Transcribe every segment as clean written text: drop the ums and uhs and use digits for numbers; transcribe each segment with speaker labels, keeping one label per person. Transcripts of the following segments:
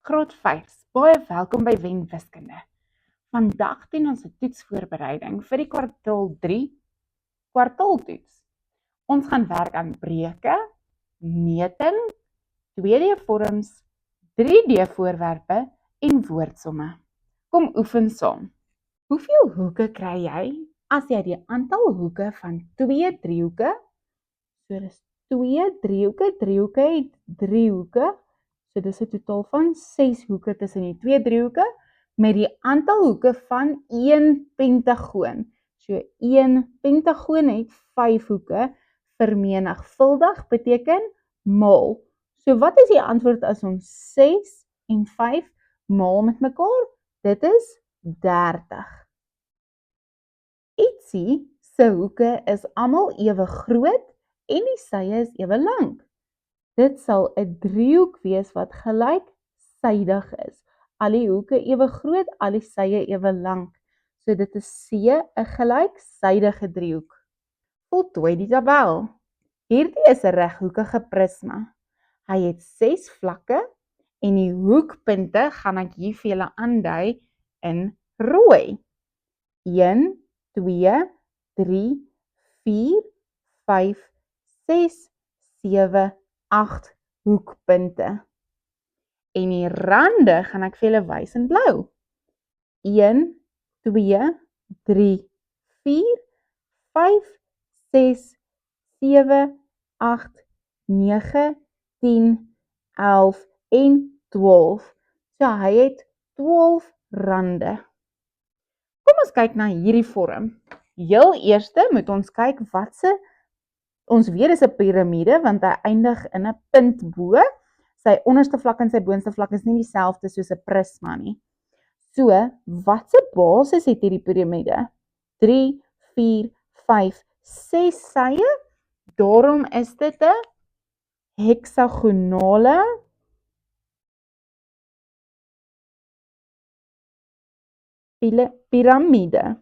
Speaker 1: Graad 5, baie welkom by Wen Wiskunde. Vandag doen ons 'n toetsvoorbereiding vir die kwartaal 3 kwartaaltoets. Ons gaan werk aan breuke, meting, 2D vorms, 3D voorwerpe en woordsomme. Kom oefen saam. Hoeveel hoeke kry jy as jy die aantal hoeke van 2 driehoeke, so dis 2 driehoeke, driehoeke het 3 hoeke, so dis 'n totaal van 6 hoeke tussen die 2 driehoeke met die aantal hoeke van 1 pentagoon. So 1 pentagoon het 5 hoeke, vermenigvuldig beteken maal. So wat is die antwoord as ons 6 en 5 maal met mekaar? Dit is 30. Ietsie se hoeke is almal ewe groot en die sye is ewe lank. Dit sal 'n driehoek wees wat gelyksydig is. Al die hoeke ewe groot, al die sye ewe lank. So dit is C, 'n gelyksydige driehoek. Voltooi die tabel. Hierdie is 'n reghoekige prisma. Hy het 6 vlakke en die hoekpunte gaan ek hier vir julle aandui in rooi. 1, 2, 3, 4, 5, 6, 7, 8 hoekpunte. En die rande gaan ek vir julle wys in blou. 1, 2, 3, 4, 5, 6, 7, 8, 9, 10, 11 en 12. So hy het 12 rande. Kom ons kyk na hierdie vorm. Heel eerste moet ons kyk ons weet is 'n piramide want hy eindig in 'n punt bo. Sy onderste vlak en sy boonste vlak is nie dieselfde soos 'n prisma nie. So, wat se basis het hierdie piramide? 3, 4, 5, 6 sye. Daarom is dit 'n heksagonale piramide.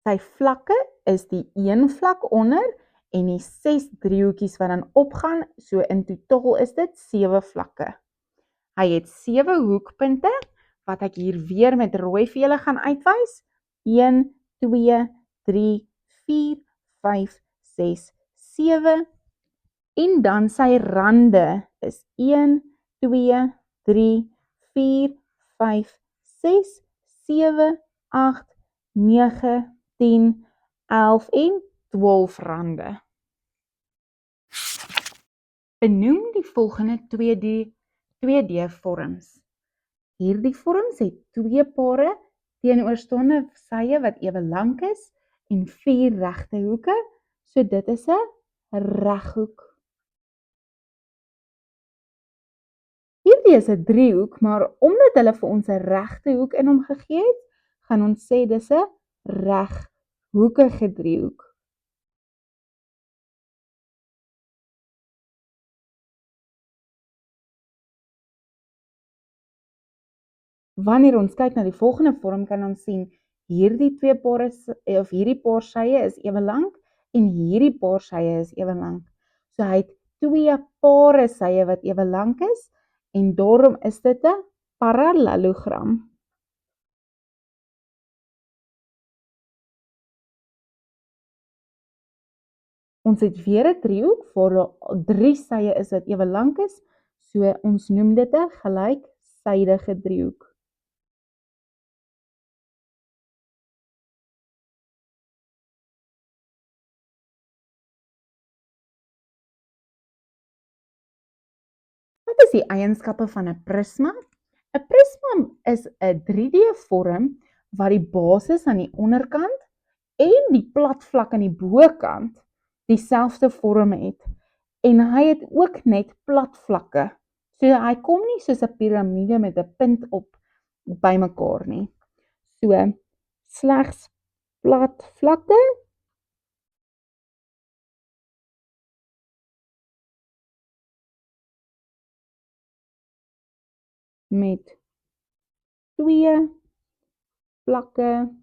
Speaker 1: Sy vlakke is die 1 vlak onder en die 6 driehoekies wat dan opgaan, so in totaal is dit 7 vlakke. Hy het 7 hoekpunte, wat ek hier weer met rooi vir julle gaan uitwys. 1, 2, 3, 4, 5, 6, 7. En dan sy rande is 1, 2, 3, 4, 5, 6, 7, 8, 9, 10, 11 en 12 rande. Benoem die volgende 2D vorms. Hierdie vorms het 2 pare teenoorstaande sye wat ewe lank is en 4 regte hoeke, so dit is 'n reghoek. Hierdie is 'n driehoek, maar omdat hulle vir ons 'n regte hoek in hom gegee het, gaan ons sê dis 'n reghoekige driehoek. Wanneer ons kyk na die volgende vorm, kan ons sien hierdie paar sye is ewe lank en hierdie paar sye is ewe lank. So hy het 2 pare sye wat ewe lank is en daarom is dit 'n parallelogram. Ons het weer 'n driehoek waar daar 3 sye is wat ewe lank is, so ons noem dit 'n gelyksydige driehoek. Wat is die eienskappe van 'n prisma? 'n Prisma is 'n 3D vorm wat die basis aan die onderkant en die plat vlak aan die bokant dieselfde vorm het. En hy het ook net plat vlakke. So hy kom nie soos 'n piramide met 'n punt op bymekaar nie. So slegs plat vlakke met 2 vlakke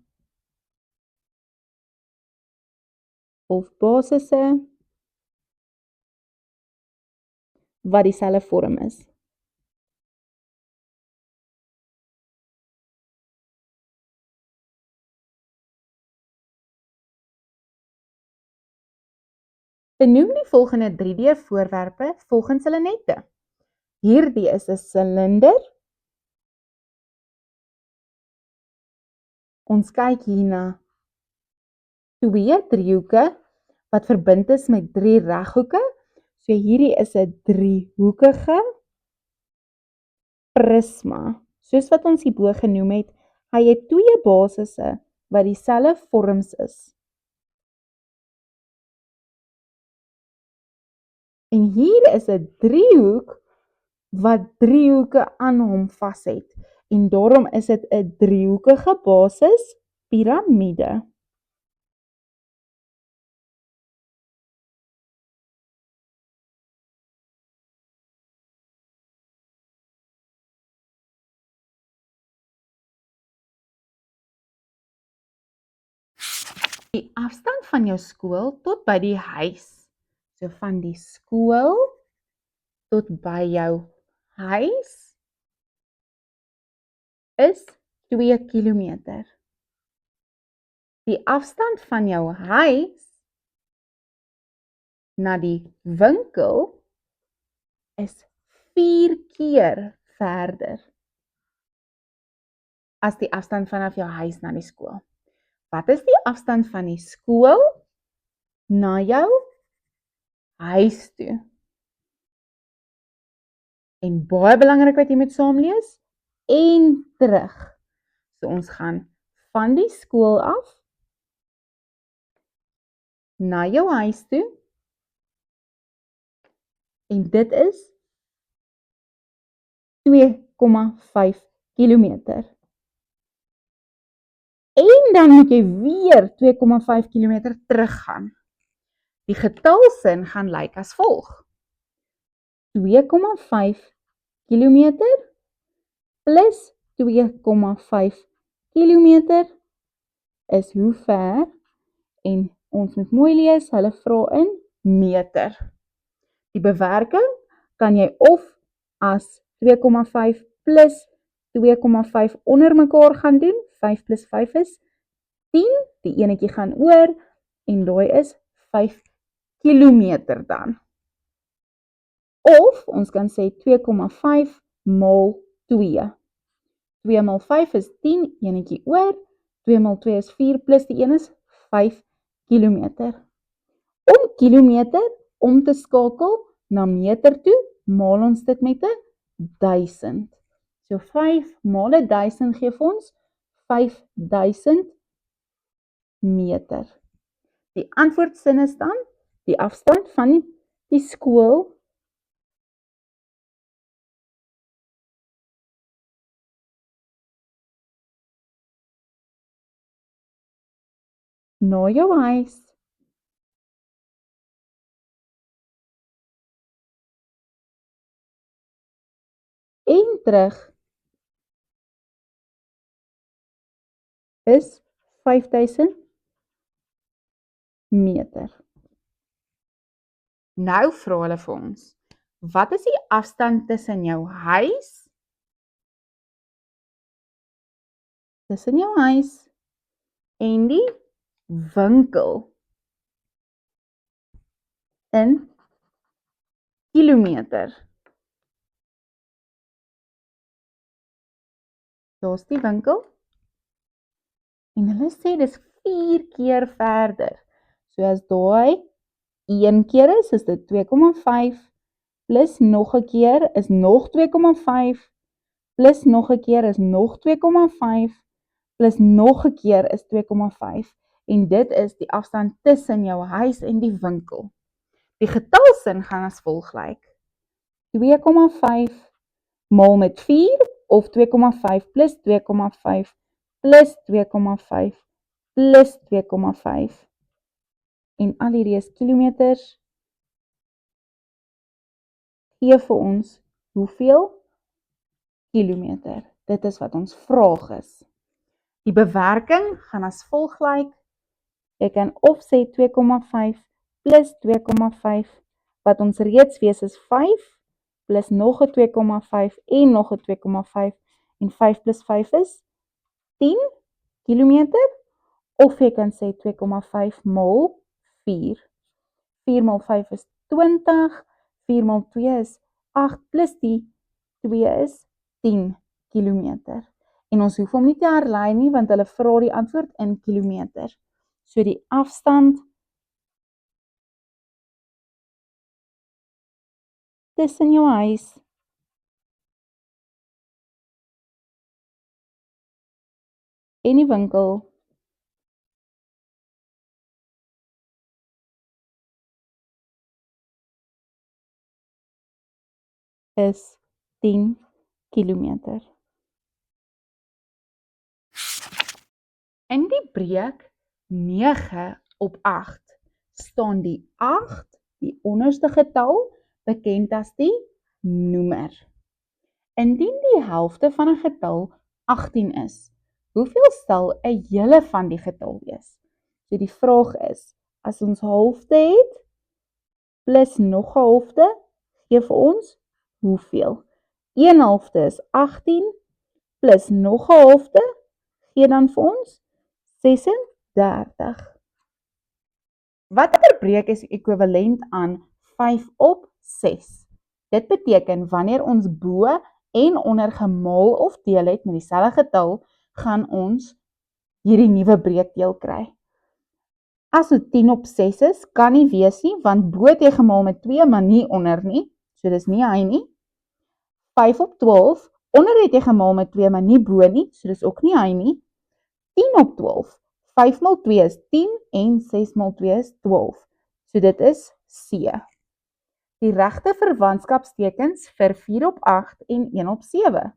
Speaker 1: of basisse wat dieselfde vorm is. Benoem die volgende 3D voorwerpe volgens hulle nette. Hierdie is 'n silinder. Ons kyk hier na 2 driehoeke wat verbind is met 3 reghoeke. So hierdie is 'n driehoekige prisma. Soos wat ons hierbo genoem het, hy het 2 basisse wat dieselfde vorms is. En hier is 'n driehoek wat 3 hoeke aan hom vas het. En daarom is dit 'n driehoekige basis piramide. Die afstand van jou skool tot by die huis. So van die skool tot by jou huis is 2 kilometer. Die afstand van jou huis na die winkel is 4 keer verder as die afstand vanaf jou huis na die skool. Wat is die afstand van die skool na jou huis toe? En baie belangrik wat jy moet saamlees, en terug. So ons gaan van die skool af na jou huis toe, en dit is 2,5 kilometer. En dan moet jy weer 2,5 kilometer teruggaan. Die getalsin gaan lyk as volg. 2,5 kilometer plus 2,5 kilometer is hoe ver, en ons moet mooi lees, hulle vra in meter. Die bewerking kan jy of as 2,5 plus 2,5 onder mekaar gaan doen, 5 plus 5 is 10, die enetjie gaan oor, en daai is 5 kilometer dan. Of, ons kan sê 2,5 maal 2. 2 maal 5 is 10, enetjie oor, 2 maal 2 is 4, plus die 1 is 5 kilometer. Om kilometer om te skakel na meter toe, maal ons dit met 1000. So 5 maal 1000 gee ons 5000 meter. Die antwoordsin is dan die afstand van die skool na jou huis en terug is 5000 meter. Nou vra hulle vir ons, wat is die afstand tussen jou huis, en die winkel in kilometer? Daar is die winkel, en hulle sê dis 4 keer verder. So as daai 1 keer is dit 2,5, plus nog 'n keer is nog 2,5, plus nog 'n keer is nog 2,5, plus nog 'n keer is 2,5, en dit is die afstand tussen jou huis en die winkel. Die getalsin gaan as volg lyk. 2,5 maal met 4, of 2,5 plus 2,5 plus 2,5 plus 2,5. En al hierdie is kilometers, gee vir ons hoeveel kilometer. Dit is wat ons vraag is. Die bewerking gaan as volg lyk. Jy kan of sê 2,5 plus 2,5, wat ons reeds weet is 5, plus nog 'n 2,5 en nog 'n 2,5 en 5 plus 5 is 10 kilometer. Of jy kan sê 2,5 mal 4. 4 mal 5 is 20, 4 mal 2 is 8, plus die 2 is 10 kilometer. En ons hoef hom nie te herlei nie, want hulle vra die antwoord in kilometer. So die afstand tussen jou huis en die winkel is 10 kilometer. In die breek 9 op 8 staan die 8, die onderste getal, bekend as die noemer. Indien die helfte van 'n getal 18 is, hoeveel sal 'n hele van die getal wees? So die vraag is, as ons halfte het, plus nog 'n halfte, gee vir ons hoeveel? 1 halfte is 18, plus nog 'n halfte, gee dan vir ons 36. Watter breek is ekwivalent aan 5 op 6? Dit beteken, wanneer ons bo en onder gemaal of deel het met dieselfde getal, gaan ons hierdie nuwe breekdeel kry. As dit 10 op 6 is, kan nie wees nie, want bo het jy gemaal met 2, maar nie onder nie, so dis nie hy nie. 5 op 12, onder het jy gemaal met 2, maar nie bo nie, so dis ook nie hy nie. 10 op 12, 5 mal 2 is 10 en 6 mal 2 is 12, so dit is C. Die regte verwantskapstekens vir 4 op 8 en 1 op 7.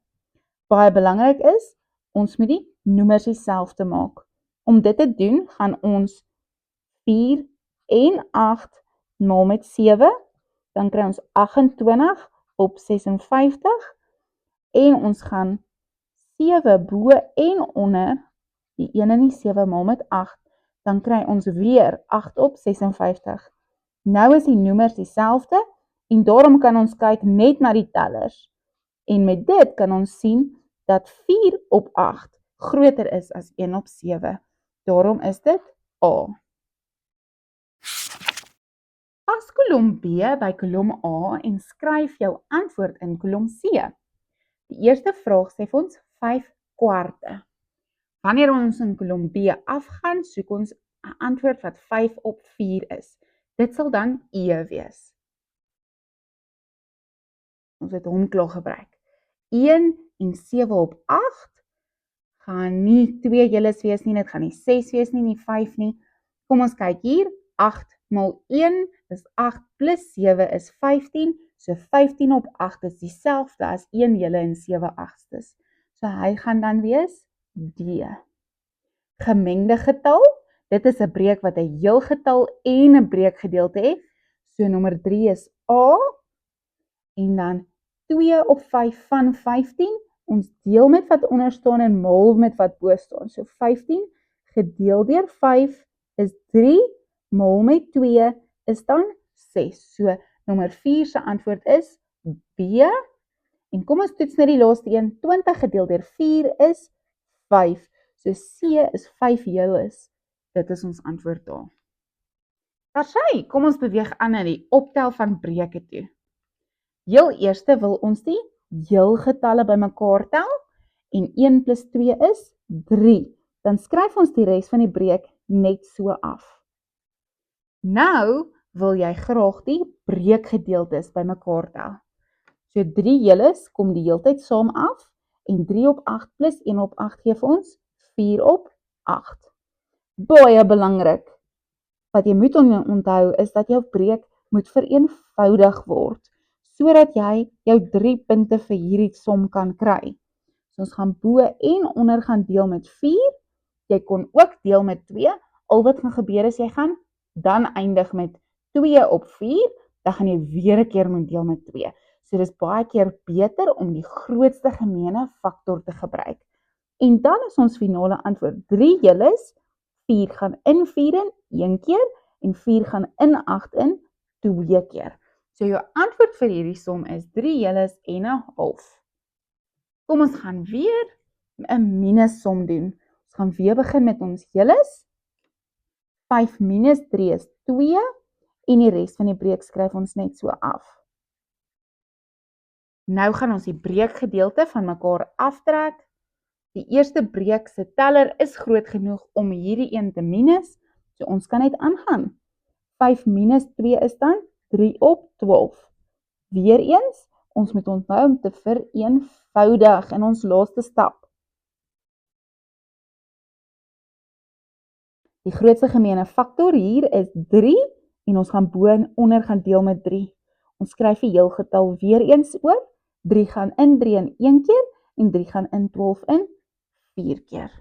Speaker 1: Baie belangrik is, ons moet die noemers dieselfde maak. Om dit te doen, gaan ons 4 en 8 maal met 7, dan kry ons 28 op 56, en ons gaan 7 bo en onder, die 1 en die 7 maal met 8, dan kry ons weer 8 op 56. Nou is die noemers dieselfde, en daarom kan ons kyk net na die tellers. En met dit kan ons sien dat 4 op 8 groter is as 1 op 7. Daarom is dit A. Pas kolom B by kolom A en skryf jou antwoord in kolom C. Die eerste vraag sê vir ons 5/4. Wanneer ons in kolom B afgaan, soek ons 'n antwoord wat 5 op 4 is. Dit sal dan E wees. Ons het hom klaar gebruik. 1 en 7 op 8 gaan nie 2 heles wees nie, dit gaan nie 6 wees nie, nie 5 nie. Kom ons kyk hier, 8 maal 1 is 8 plus 7 is 15, so 15 op 8 is dieselfde as 1 hele en 7 agstes. So hy gaan dan wees D. Gemengde getal, dit is 'n breek wat 'n heel getal en 'n breekgedeelte het, so nommer 3 is A, en dan 2 op 5 van 15, ons deel met wat onder staan en maal met wat bo staan. So 15 gedeel deur 5 is 3, maal met 2 is dan 6. So nommer 4 se antwoord is B. En kom ons toets na die laaste een, 20 gedeel deur 4 is 5. So C is 5 heeles. Dit is ons antwoord daar. Daarsy, kom ons beweeg aan na die optel van breuke toe. Heel eerste wil ons die heelgetalle bymekaar tel, en 1 plus 2 is 3. Dan skryf ons die res van die breek net so af. Nou wil jy graag die breekgedeeltes bymekaar tel. So 3 heeles kom die heeltyd saam af, en 3 op 8 plus 1 op 8 gee vir ons 4 op 8. Baie belangrik. Wat jy moet onthou is dat jou breek moet vereenvoudig word, sodat jy jou 3 punte vir hierdie som kan kry. So ons gaan bo en onder gaan deel met 4, jy kon ook deel met 2, al wat gaan gebeur is jy gaan dan eindig met 2 op 4, dan gaan jy weer 'n keer moet deel met 2. So dis baie keer beter om die grootste gemeene faktor te gebruik. En dan is ons finale antwoord 3 heeles, 4 gaan in 4 in 1 keer, en 4 gaan in 8 in 2 keer. So jou antwoord vir hierdie som is 3 jules en 'n half. Kom ons gaan weer 'n minus som doen. Ons gaan weer begin met ons jules. 5 minus 3 is 2 en die res van die breek skryf ons net so af. Nou gaan ons die breekgedeelte van mekaar aftrek. Die eerste breek se teller is groot genoeg om hierdie een te minus, so ons kan net aangaan. 5 minus 2 is dan 3 op 12. Weereens, ons moet onthou om te vereenvoudig in ons laaste stap. Die grootste gemeene faktor hier is 3 en ons gaan bo en onder gaan deel met 3. Ons skryf die heelgetal weer eens oor. 3 gaan in 3 in 1 keer en 3 gaan in 12 in 4 keer.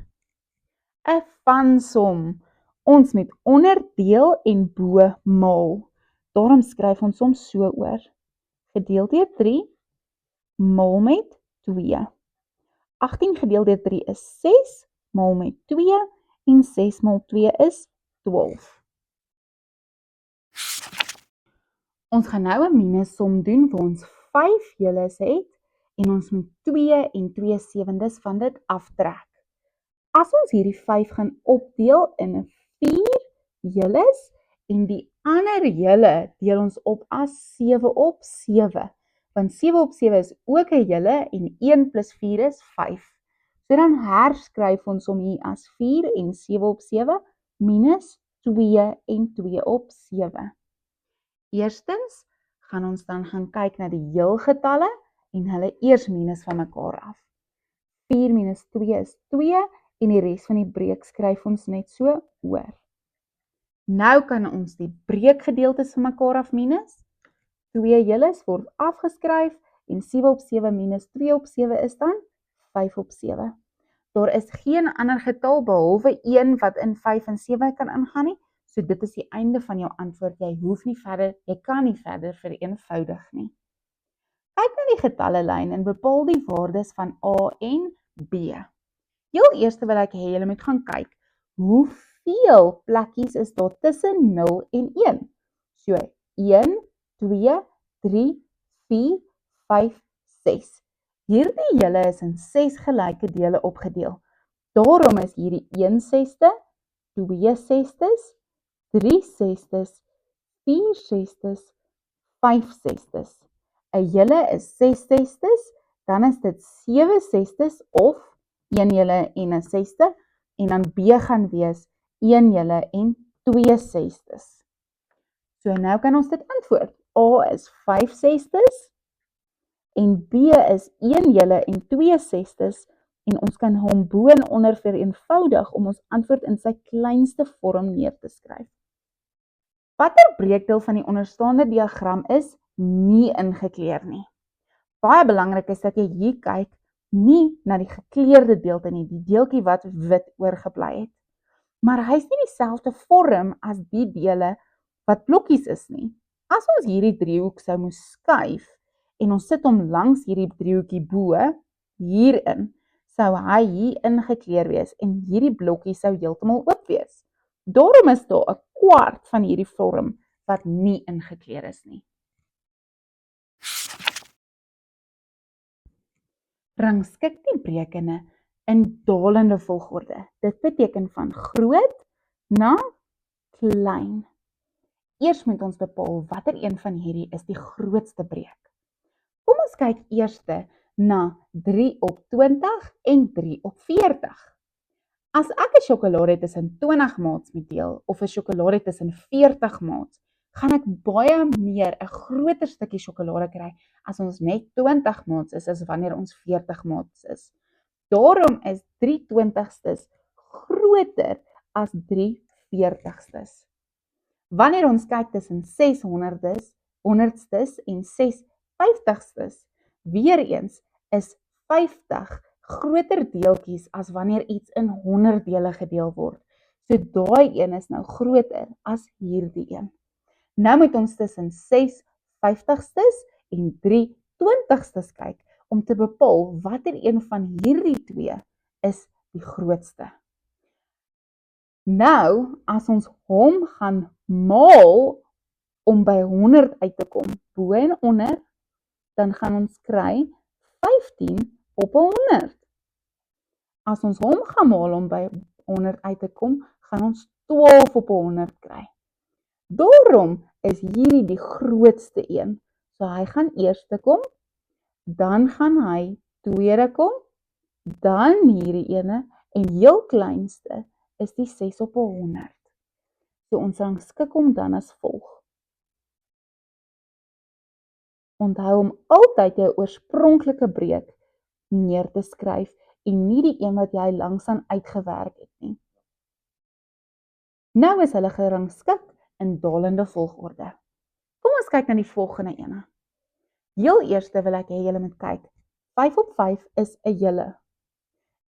Speaker 1: 'n Vansom. Ons moet onder deel en bo maal. Daarom skryf ons hom so oor. Gedeel deur 3 maal met 2. 18 gedeel deur 3 is 6 maal met 2 en 6 maal 2 is 12. Ons gaan nou 'n minus som doen waar ons 5 jules het en ons moet 2 en 2/7 van dit aftrek. As ons hierdie 5 gaan opdeel in 4 jules en die ander hele deel ons op as 7 op 7, want 7 op 7 is ook 'n hele en 1 plus 4 is 5. So dan herskryf ons hom hier as 4 en 7 op 7 minus 2 en 2 op 7. Eerstens gaan ons dan gaan kyk na die heelgetalle en hulle eers minus van mekaar af. 4 minus 2 is 2 en die res van die breek skryf ons net so oor. Nou kan ons die breekgedeeltes van mekaar af minus. 2 jules word afgeskryf en 7 op 7 minus 2 op 7 is dan 5 op 7. Daar is geen ander getal behalwe 1 wat in 5 en 7 kan ingaan nie, so dit is die einde van jou antwoord. Jy kan nie verder vereenvoudig nie. Kyk na die getallelyn en bepaal die waardes van A en B. Heel eers wil ek hê julle moet gaan kyk, hoeveel plekkies is daar tussen 0 en 1? So 1, 2, 3, 4, 5, 6. Hierdie hele is in 6 gelyke dele opgedeel. Daarom is hierdie 1/6, 2/6, 3/6, 4/6, 5/6. 'n hele is 6/6, dan is dit 7/6 of 1 hele en 'n 6ste, en dan B gaan wees 1 hele en 2/6. So nou kan ons dit antwoord. A is 5/6 en B is 1 hele en 2/6 en ons kan hom bo en onder vereenvoudig om ons antwoord in sy kleinste vorm neer te skryf. Watter breekdeel van die onderstaande diagram is nie ingekleer nie? Baie belangrik is dat jy hier kyk nie na die gekleurde deelte nie, die deeltjie wat wit oorgebly het. Maar hy is nie dieselfde vorm as die dele wat blokkies is nie. As ons hierdie driehoek sou moes skuif en ons sit hom langs hierdie driehoekie bo, hierin, sou hy hier ingekleer wees en hierdie blokkie sou heeltemal oop wees. Daarom is daar 'n kwart van hierdie vorm wat nie ingekleer is nie. Rangskik die brekenne in dalende volgorde. Dit beteken van groot na klein. Eers moet ons bepaal watter een van hierdie is die grootste breek. Kom ons kyk eers na 3 op 20 en 3 op 40. As ek 'n sjokolade tussen 20 maats moet deel of 'n sjokolade tussen 40 maats, gaan ek baie meer 'n groter stukkie sjokolade kry as ons net 20 maats is as wanneer ons 40 maats is. Daarom is 3 20stes groter as 3 40stes. Wanneer ons kyk tussen 6 honderdstes en 6 50stes, weer eens is 50 groter deeltjies as wanneer iets in 100 dele gedeel word. So daai een is nou groter as hierdie een. Nou moet ons tussen 6 50stes en 3 20stes kyk om te bepaal watter een van hierdie twee is die grootste. Nou, as ons hom gaan maal om by 100 uit te kom, bo en onder, dan gaan ons kry 15 op 100. As ons hom gaan maal om by 100 uit te kom, gaan ons 12 op 100 kry. Daarom is hierdie die grootste een. So hy gaan eerste kom, dan gaan hy tweede kom, dan hierdie ene, en heel kleinste is die 6 op 100. So ons rangskik hom dan as volg. Onthou om altyd 'n oorspronklike breek neer te skryf en nie die een wat jy langsaan uitgewerk het nie. Nou is hulle gerangskik in dalende volgorde. Kom ons kyk na die volgende ene. Heel eerste wil ek hê julle moet kyk. 5 op 5 is 'n hele.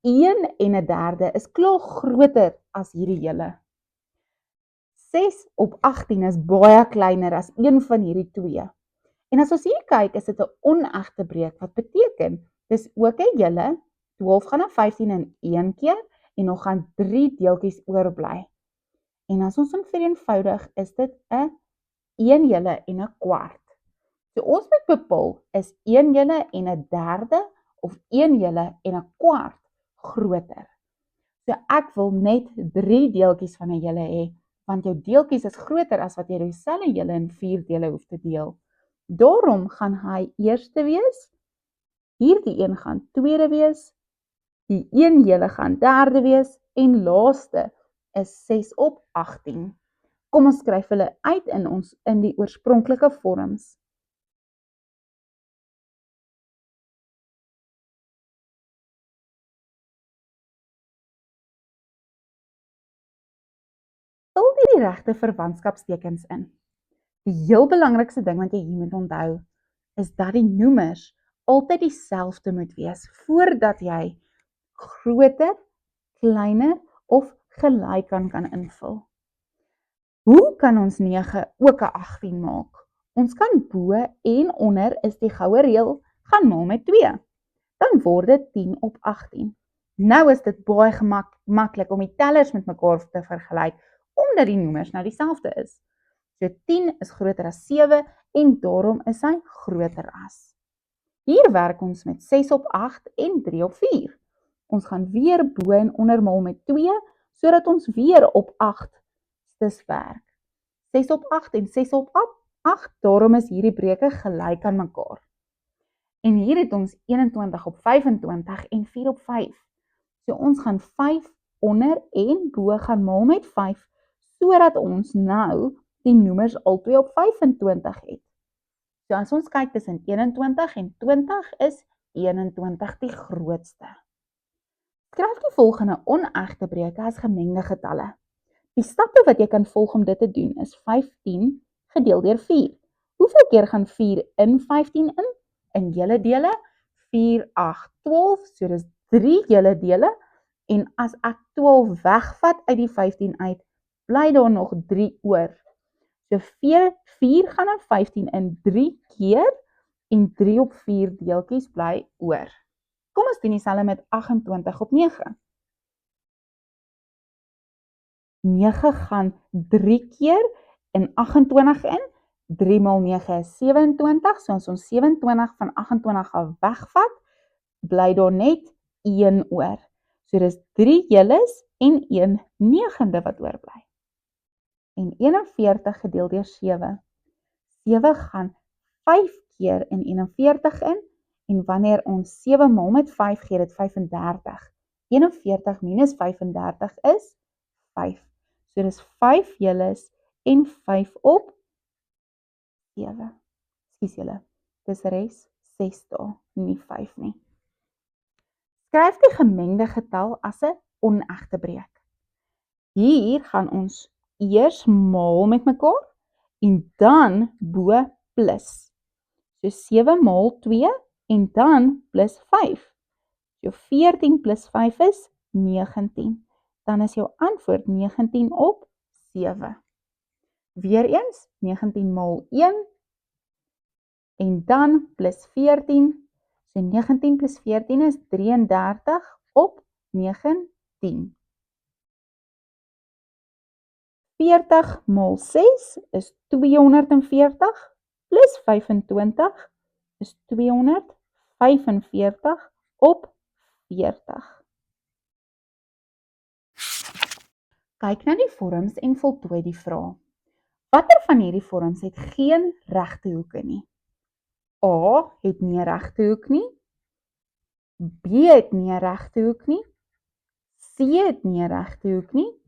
Speaker 1: 1 en 'n derde is klaar groter as hierdie hele. 6 op 18 is baie kleiner as een van hierdie twee. En as ons hier kyk, is dit 'n onegte breek, wat beteken, dis ook 'n hele, 12 gaan na 15 in een keer, en nog gaan 3 deeltjies oorbly. En as ons hom vereenvoudig, is dit 'n 1 hele en 'n kwart. So ons moet bepaal, is 1 hele en 'n derde, of 1 hele en 'n kwart groter. So ek wil net 3 deeltjies van 'n hele hê, want jou deeltjies is groter as wat jy dieselfde hele in 4 dele hoef te deel. Daarom gaan hy eerste wees, hierdie een gaan tweede wees, die 1 hele gaan derde wees, en laaste is 6 op 18. Kom ons skryf hulle uit in die oorspronklike vorms. Vul die regte verwantskapstekens in. Die heel belangrikste ding wat jy hier moet onthou, is dat die noemers altyd dieselfde moet wees, voordat jy groter, kleiner of gelyk kan invul. Hoe kan ons 9 ook 'n 18 maak? Ons kan bo en onder is die goue reël, gaan maal met 2. Dan word dit 10 op 18. Nou is dit baie maklik om die tellers met mekaar te vergelyk, omdat die noemers nou dieselfde is. So 10 is groter as 7 en daarom is hy groter as. Hier werk ons met 6 op 8 en 3 op 4. Ons gaan weer bo en onder maal met 2, sodat ons weer op 8 stes werk. 6 op 8 en 6 op 8, daarom is hierdie breuke gelyk aan mekaar. En hier het ons 21 op 25 en 4 op 5. So ons gaan 5 onder en bo gaan maal met 5, sodat ons nou die noemers albei op 25 het. So as ons kyk tussen 21 en 20 is 21 die grootste. Skryf die volgende onegte breuke as gemengde getalle. Die stappe wat jy kan volg om dit te doen is 15 gedeel deur 4. Hoeveel keer gaan 4 in 15 in? In hele dele? 4, 8, 12, so dis 3 hele dele. En as ek 12 wegvat uit die 15 uit, bly daar nog 3 oor. So 4 gaan in 15 in 3 keer en 3 op 4 deeltjies bly oor. Kom ons doen dieselfde met 28 op 9. 9 gaan 3 keer in 28 in. 3 maal 9 is 27, so as ons 27 van 28 af wegvat, bly daar net 1 oor. So dis 3 heles en 1 negende wat oorbly. En 41 gedeel deur 7. 7 gaan 5 keer in 41 in, en wanneer ons 7 maal met 5 gee dit 35. 41 minus 35 is 5. So dis 5 heles en 5 op 7. Skus julle, dis res 6 dae, nie 5 nie. Skryf die gemengde getal as 'n onegte breek. Hier gaan ons eers maal met mekaar en dan bo plus. So 7 maal 2 en dan plus 5. So 14 plus 5 is 19. Dan is jou antwoord 19 op 7. Weereens 19 maal 1 en dan plus 14. So 19 plus 14 is 33 op 19. 40 maal 6 is 240 plus 25 is 245 op 40. Kyk na die vorms en voltooi die vraag. Watter van hierdie vorms het geen regte hoeke nie? A het nie 'n regte hoek nie, B het nie 'n regte hoek nie, C het nie 'n regte hoek nie,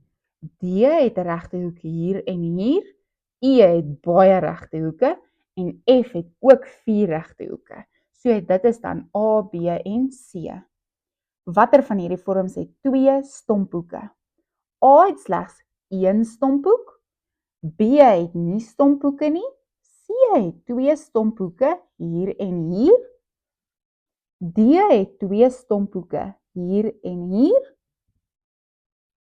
Speaker 1: D het 'n regte hoek hier en hier, E het baie regte hoeke en F het ook 4 regte hoeke. So dit is dan A, B en C. Watter van hierdie vorms het 2 stomphoeke? A het slegs 1 stomphoek, B het nie stomphoeke nie, C het 2 stomphoeke hier en hier, D het 2 stomphoeke hier en hier,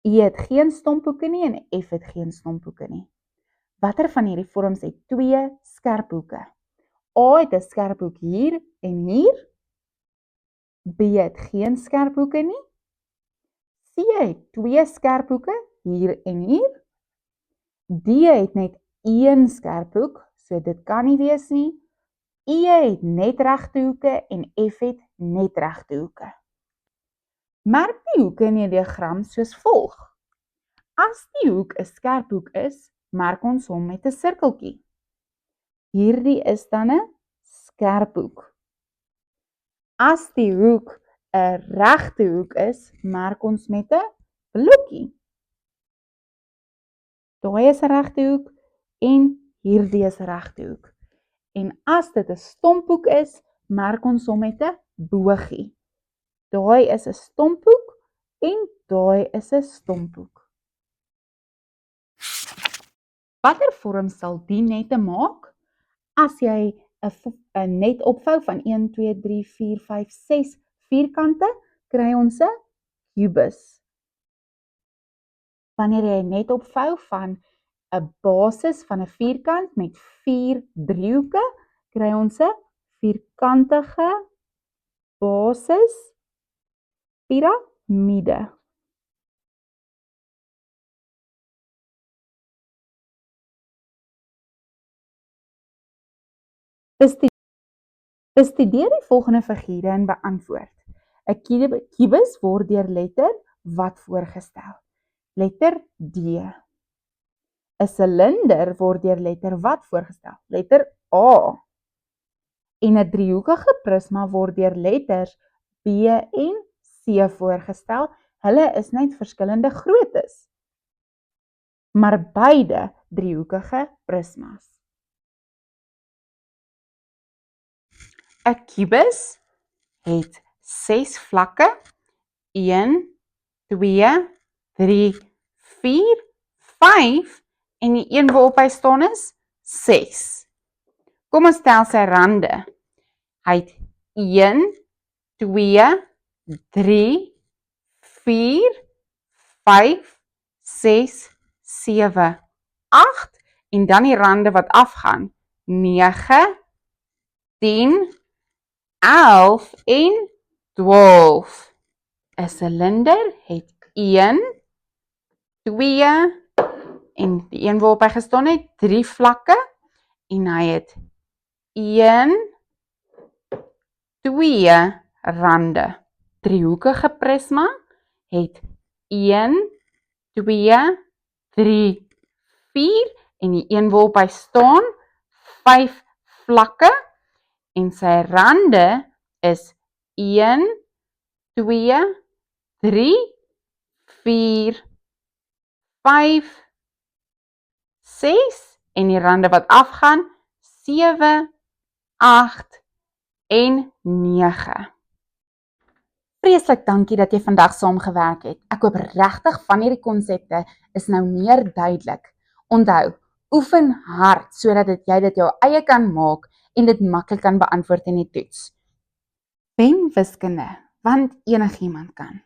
Speaker 1: E het geen stomphoeke nie en F het geen stomphoeke nie. Watter van hierdie vorms het 2 skerphoeke? A het 'n skerphoek hier en hier, B het geen skerphoeke nie, C het 2 skerphoeke hier en hier, D het net 1 skerphoek, so dit kan nie wees nie, E het net regte hoeke en F het net regte hoeke. Merk die hoeke in die diagram soos volg. As die hoek 'n skerphoek is, merk ons hom met 'n sirkeltjie. Hierdie is dan 'n skerphoek. As die hoek 'n regte hoek is, merk ons met 'n blokkie. Daai is 'n regte hoek en hierdie is 'n regte hoek. En as dit 'n stomphoek is, merk ons hom met 'n bogie. Daai is 'n stomphoek en daai is 'n stomphoek. Watter vorm sal die nette maak? As jy 'n net opvou van 1, 2, 3, 4, 5, 6 vierkante, kry ons 'n kubus. Wanneer jy net opvou van 'n basis van 'n vierkant met 4 driehoeke, kry ons 'n vierkantige basis piramide. Bestudeer die volgende figure en beantwoord. 'n kubus word deur letter wat voorgestel? Letter D. 'n silinder word deur letter wat voorgestel? Letter A. En 'n driehoekige prisma word deur letters B en C voorgestel. Hulle is net verskillende groottes, maar beide driehoekige prismas. 'n kubus het 6 vlakke, 1, 2, 3, 4, 5 en die een waarop hy staan is 6. Kom ons tel sy rande. Hy het 1, 2, 3, 4, 5, 6, 7, 8 en dan die rande wat afgaan. 9, 10, 11 en 12. 'n silinder het 1, 2 en die een waarop hy gestaan het 3 vlakke en hy het 1, 2 rande. Driehoekige prisma het 1, 2, 3, 4 en die een waarop hy staan 5 vlakke en sy rande is 1, 2, 3, 4, 5, 6 en die rande wat afgaan 7, 8 en 9. Vreeslik dankie dat jy vandag saamgewerk het. Ek hoop regtig van hierdie konsepte is nou meer duidelik. Onthou, oefen hard sodat jy dit jou eie kan maak en dit maklik kan beantwoord in die toets. Wen wiskunde, want enigiemand kan.